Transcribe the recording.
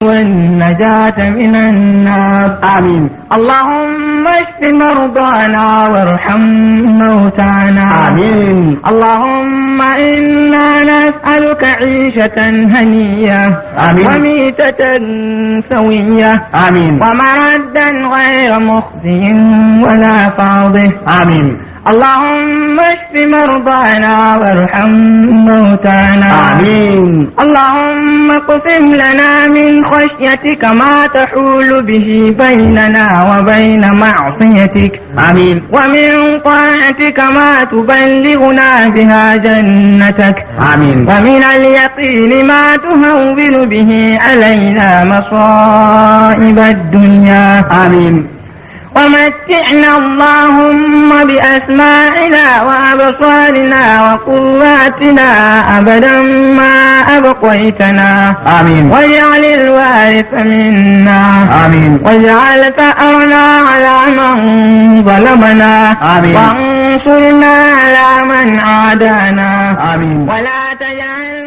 والنجاة من النار. آمين. اللهم اشف مرضانا وارحم موتانا. آمين. اللهم إنا نسألك عيشة هنية آمين. وميتة سوية آمين. ومردا غير مخزي ولا فاضح. آمين. اللهم اشف مرضانا وارحم موتانا. آمين. اللهم اقسم لنا من خشيتك ما تحول به بيننا وبين معصيتك. آمين. ومن طاعتك ما تبلغنا بها جنتك. آمين. ومن اليقين ما تهون به علينا مصائب الدنيا. آمين. ومتعنا اللهم بأسماعنا وأبصارنا وقواتنا أبدا ما أبقيتنا. آمين. واجعل الوارث منا. آمين. واجعل ثأرنا على من ظلمنا. آمين. وانصرنا على من عادانا. آمين. ولا تجعل